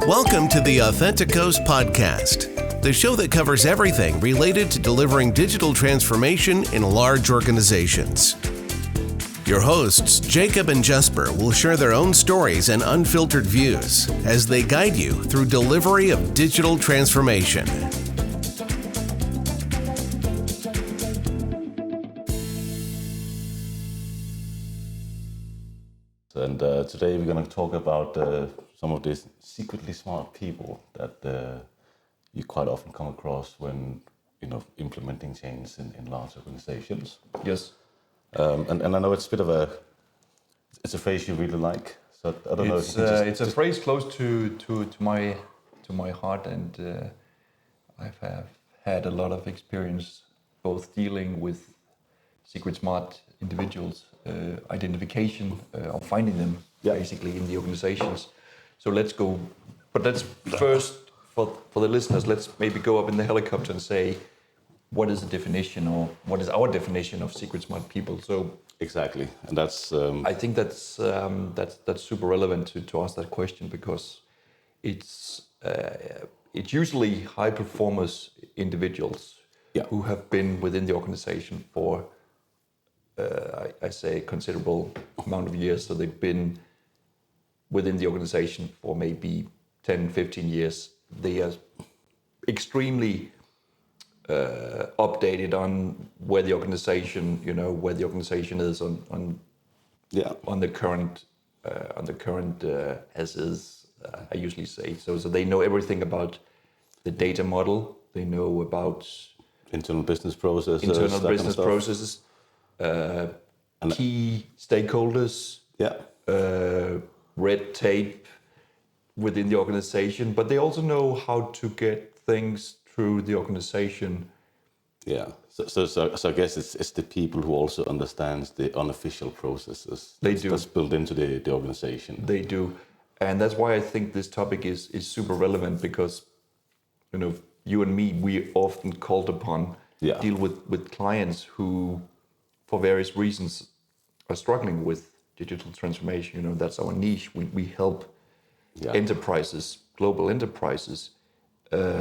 Welcome to the Authenticos podcast, the show that covers everything related to delivering digital transformation in large organizations. Your hosts, Jacob and Jesper, will share their own stories and unfiltered views as they guide you through delivery of digital transformation. And today we're going to talk about some of these secretly smart people that you quite often come across when implementing change in large organizations. Yes. And I know it's a bit of it's a phrase you really like. So I don't know if you can it's a phrase close to my heart, and I've had a lot of experience both dealing with SecretSmart individuals, identification of finding them basically in the organizations. So let's first for the listeners, let's maybe go up in the helicopter and say, what is the definition, or what is our definition of SecretSmart people? So exactly, and that's I think that's super relevant to ask that question, because it's usually high performers individuals who have been within the organization for I say a considerable amount of years. So they've been within the organization for maybe 10, 15 years. They are extremely updated on where the organization is on the current as is. I usually say so they know everything about the data model. They know about internal business processes. Key stakeholders, red tape within the organization, but they also know how to get things through the organization. Yeah, so I guess it's the people who also understands the unofficial processes. That's built into the organization. They do, and that's why I think this topic is super relevant, because you and me, we often called upon deal with clients who, for various reasons, are struggling with digital transformation. That's our niche. We help enterprises, global enterprises,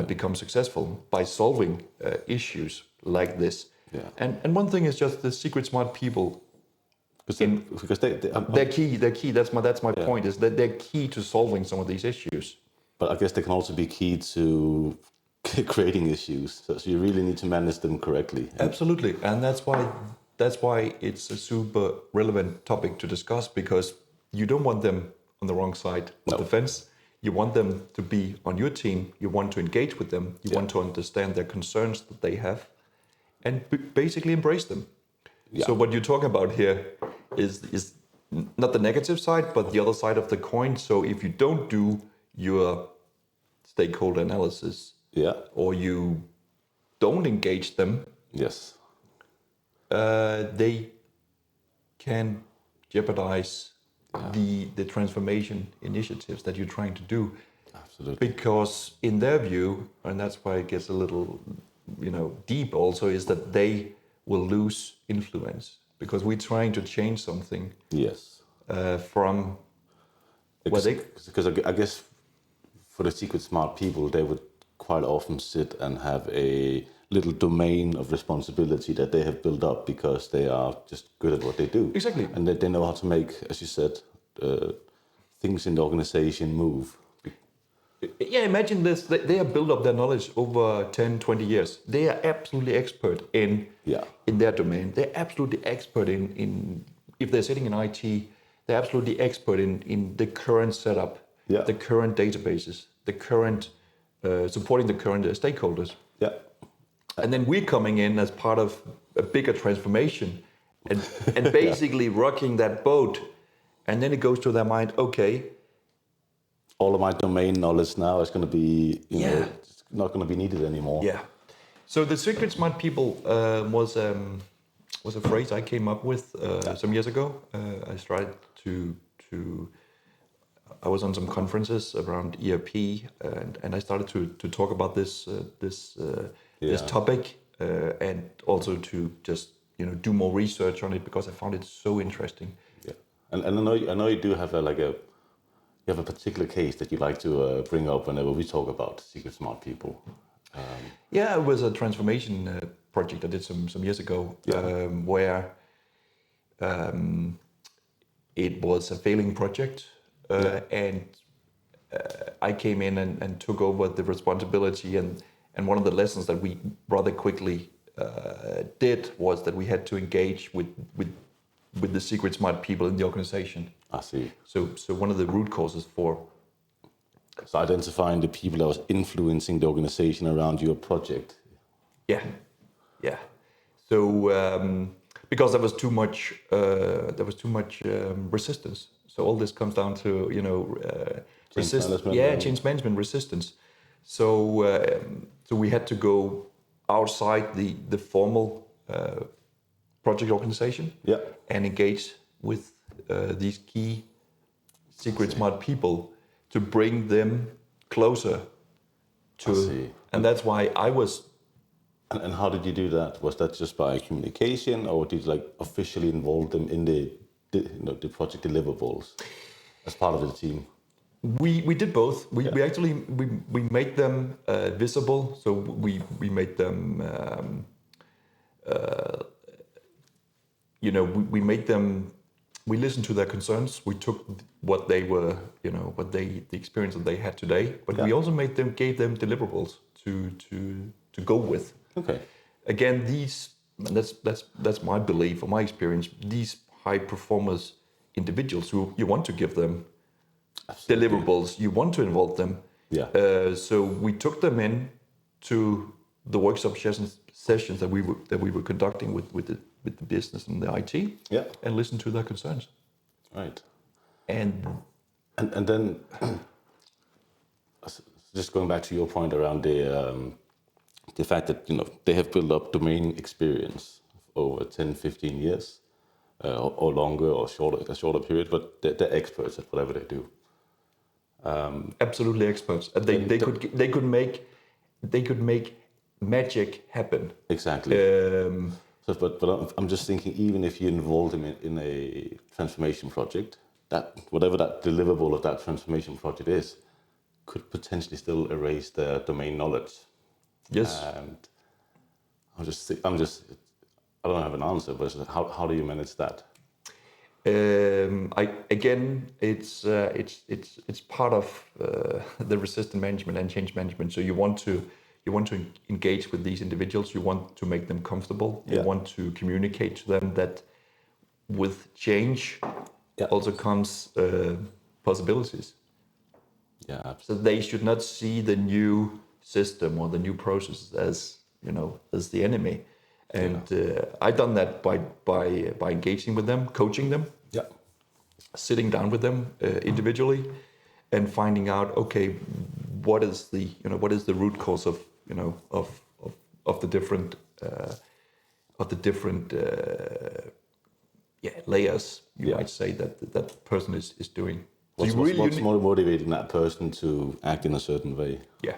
become successful by solving issues like this. Yeah. And one thing is just the SecretSmart people. Because they're key. That's my point. Is that they're key to solving some of these issues. But I guess they can also be key to creating issues. So you really need to manage them correctly. Absolutely, and that's why it's a super relevant topic to discuss, because you don't want them on the wrong side of the fence. You want them to be on your team. You want to engage with them. You want to understand their concerns that they have, and basically embrace them. Yeah. So what you talk about here is not the negative side, but the other side of the coin. So if you don't do your stakeholder analysis, or you don't engage them, they can jeopardize the transformation initiatives that you're trying to do. Absolutely. Because in their view, and that's why it gets a little deep also, is that they will lose influence, because we're trying to change something from because I guess for the SecretSmart people, they would quite often sit and have a little domain of responsibility that they have built up because they are just good at what they do. Exactly. And they know how to make, as you said, things in the organization move. Yeah, imagine this. They have built up their knowledge over 10, 20 years. They are absolutely expert in their domain. They're absolutely expert in if they're sitting in IT, they're absolutely expert in the current setup, the current databases, the current supporting the current stakeholders. Yeah. And then we're coming in as part of a bigger transformation and basically rocking that boat. And then it goes to their mind, okay, all of my domain knowledge now is going to be, it's not going to be needed anymore. Yeah. So the SecretSmart people was a phrase I came up with some years ago. I started I was on some conferences around ERP, and I started to talk about this topic, and also to just do more research on it, because I found it so interesting. Yeah, and I know you do have a you have a particular case that you like to bring up whenever we talk about SecretSmart people? Yeah, it was a transformation project I did some years ago, where it was a failing project, and I came in and took over the responsibility. And one of the lessons that we rather quickly did was that we had to engage with the SecretSmart people in the organization. I see. So one of the root causes for... So identifying the people that was influencing the organization around your project. Yeah. So because there was too much resistance. So all this comes down to change management resistance. So we had to go outside the formal project organization and engage with these key SecretSmart people to bring them closer to, and that's why I was. And how did you do that? Was that just by communication, or did you officially involve them in the project deliverables as part of the team? We did both. We actually made them visible. So we made them we made them. We listened to their concerns. We took what they were, the experience that they had today, but we also gave them deliverables to go with. Okay. Again, that's my belief or my experience. These high performers, individuals who you want to give them deliverables, you want to involve them. Yeah. So we took them in to the workshop sessions that we were conducting with the business and the IT, and listen to their concerns. Right. And then just going back to your point around the fact that they have built up domain experience over 10, 15 years, or longer, or a shorter period, but they're experts at whatever they do. Absolutely experts. They could make magic happen. Exactly. But I'm just thinking, even if you involve them in a transformation project, that whatever that deliverable of that transformation project is, could potentially still erase their domain knowledge. Yes. And I don't have an answer, but how do you manage that? It's part of the resistant management and change management. So you want to engage with these individuals. You want to make them comfortable. You want to communicate to them that with change also comes possibilities. Yeah, absolutely. So they should not see the new system or the new process as the enemy. And I've done that by engaging with them, coaching them, sitting down with them individually, and finding out, okay, what is the root cause of the different layers, you might say, that person is doing. What's more motivating that person to act in a certain way? Yeah.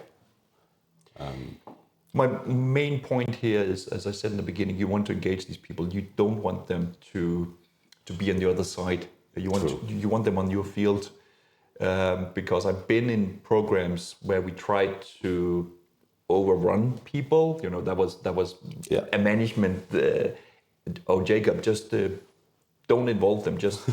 My main point here is, as I said in the beginning, you want to engage these people. You don't want them to be on the other side. You want them on your field, because I've been in programs where we tried to overrun people. That was a management. Jacob, just don't involve them. Just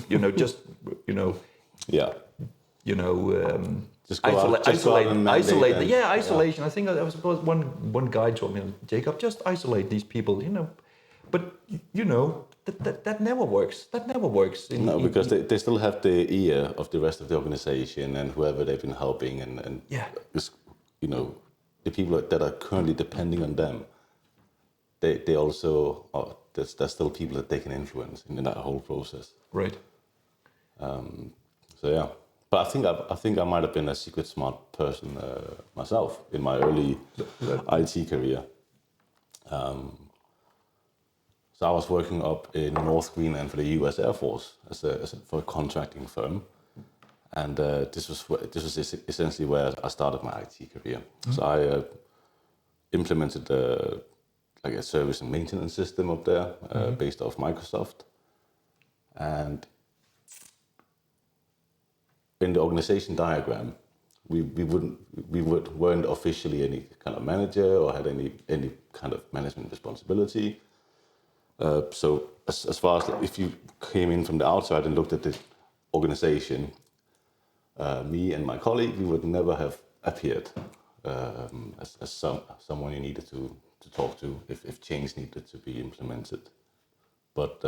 Just isolate. Isolation. I think that was one guy told me, Jacob, just isolate these people. But that never works. That never works. Because they still have the ear of the rest of the organization and whoever they've been helping, and the people that are currently depending on them. They also there's still people that they can influence in that whole process. Right. But I think I might have been a SecretSmart person myself in my early IT career. So I was working up in North Greenland for the U.S. Air Force for a contracting firm, and this was essentially where I started my IT career. Mm-hmm. So I implemented a service and maintenance system up there, based off Microsoft, and in the organization diagram, we weren't officially any kind of manager or had any kind of management responsibility. So as far as if you came in from the outside and looked at the organization, me and my colleague, we would never have appeared as someone you needed to talk to if change needed to be implemented. But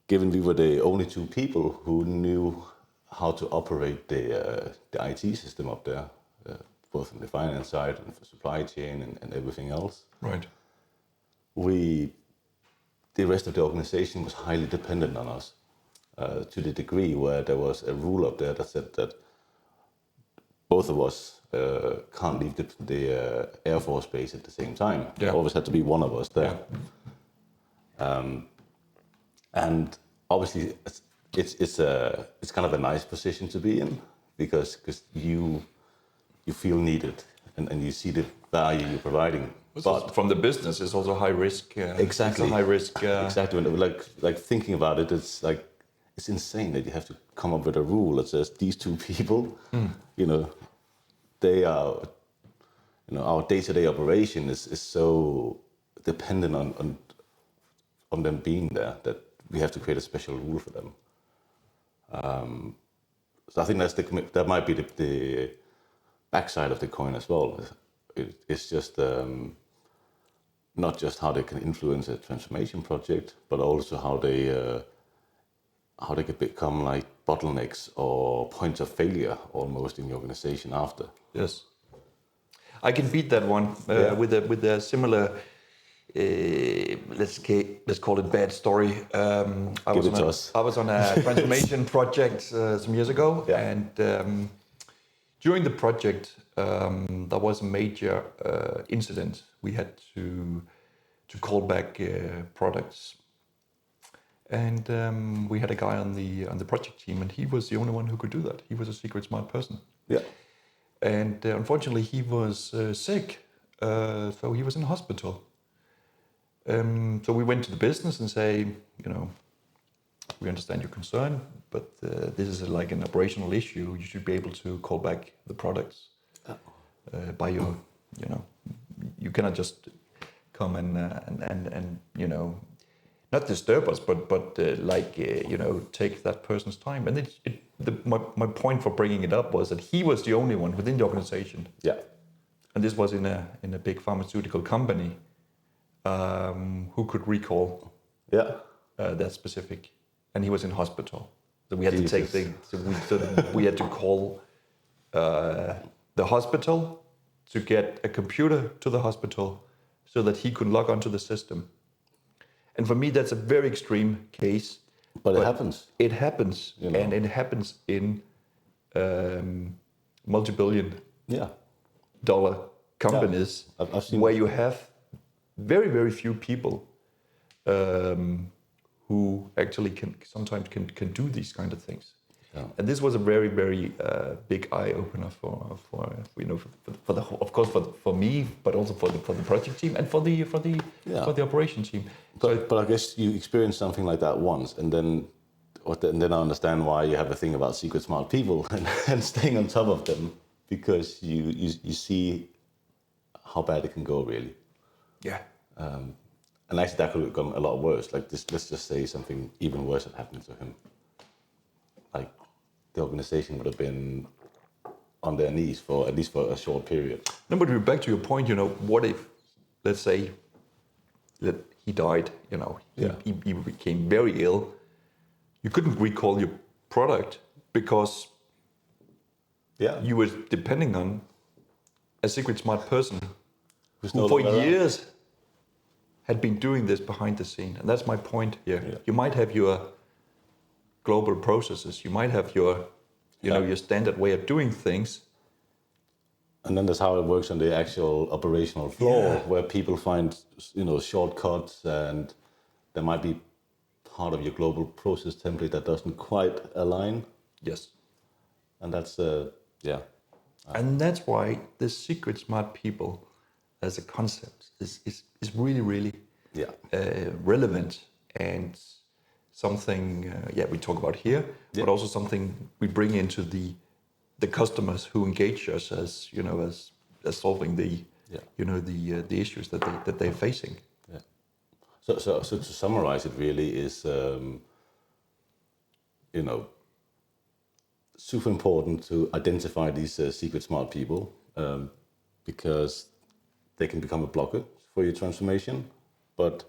given we were the only two people who knew how to operate the IT system up there, both on the finance side and for supply chain and everything else, Right. The rest of the organization was highly dependent on us, to the degree where there was a rule up there that said that both of us can't leave the Air Force base at the same time. Yeah. There always had to be one of us there. And obviously, it's kind of a nice position to be in because you feel needed and you see the value you're providing. But from the business, it's also high risk. Exactly. It's a high risk. Exactly. Like thinking about it, it's insane that you have to come up with a rule that says these two people, they are, our day-to-day operation is so dependent on them being there that we have to create a special rule for them. So I think that might be the backside of the coin as well. It's just not just how they can influence a transformation project, but also how they could become like bottlenecks or points of failure almost in the organization after. Yes, I can beat that one with a similar. Let's call it bad story. I was on a transformation project some years ago, and during the project there was a major incident. We had to call back products, and we had a guy on the project team, and he was the only one who could do that. He was a SecretSmart person. Yeah, and unfortunately he was sick, so he was in hospital. So we went to the business and say, we understand your concern, but this is like an operational issue. You should be able to call back the products by your, you cannot just come and not disturb us, but take that person's time. And my point for bringing it up was that he was the only one within the organization. Yeah. And this was in a big pharmaceutical company. Who could recall that specific, and he was in hospital, so we had to take we had to call the hospital to get a computer to the hospital so that he could log onto the system. And for me, that's a very extreme case. But it happens. It happens, and it happens in multi-billion dollar companies I've seen where you have very, very few people who actually sometimes can do these kind of things. Yeah. And this was a very, very big eye opener for the whole, of course for me, but also for the project team and for the operation team. But I guess you experienced something like that once, and then I understand why you have a thing about SecretSmart people and staying on top of them, because you see how bad it can go, really. Yeah. And actually that could have gone a lot worse. Like this, let's just say something even worse had happened to him. Like the organization would have been on their knees for at least for a short period. No, but back to your point, what if, let's say, that he died, he became very ill. You couldn't recall your product because you were depending on a SecretSmart person who for years had been doing this behind the scene. And that's my point here. Yeah. You might have your global processes, you might have your your standard way of doing things. And then that's how it works on the actual operational floor, where people find shortcuts, and there might be part of your global process template that doesn't quite align. Yes. And that's and that's why the SecretSmart people as a concept is really, really relevant and something we talk about here, but also something we bring into the customers who engage us as solving the issues that they're facing. Yeah. So to summarize, it really is super important to identify these SecretSmart people because they can become a blocker for your transformation, but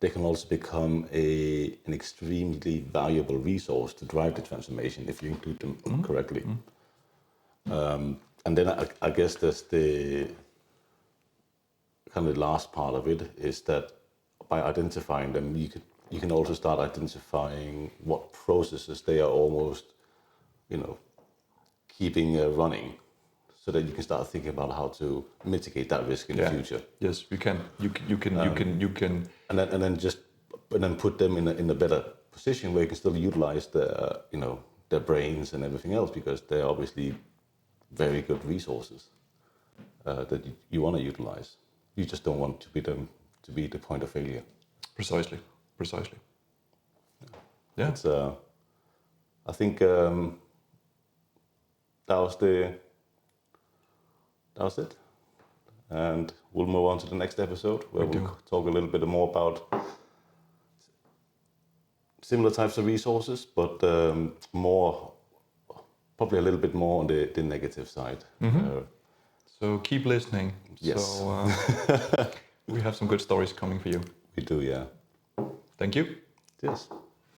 they can also become an extremely valuable resource to drive the transformation if you include them correctly. And then I guess there's the kind of the last part of it is that by identifying them, you can also start identifying what processes they are almost, keeping running, so that you can start thinking about how to mitigate that risk in the future. Yes, you can. You can. And then put them in a better position where you can still utilize their brains and everything else, because they're obviously very good resources that you want to utilize. You just don't want to be the point of failure. Precisely. Yeah. It's, I think that was it. And we'll move on to the next episode where we'll talk a little bit more about similar types of resources, but probably a little bit more on the negative side. So keep listening. Yes. So we have some good stories coming for you. We do, yeah. Thank you. Yes.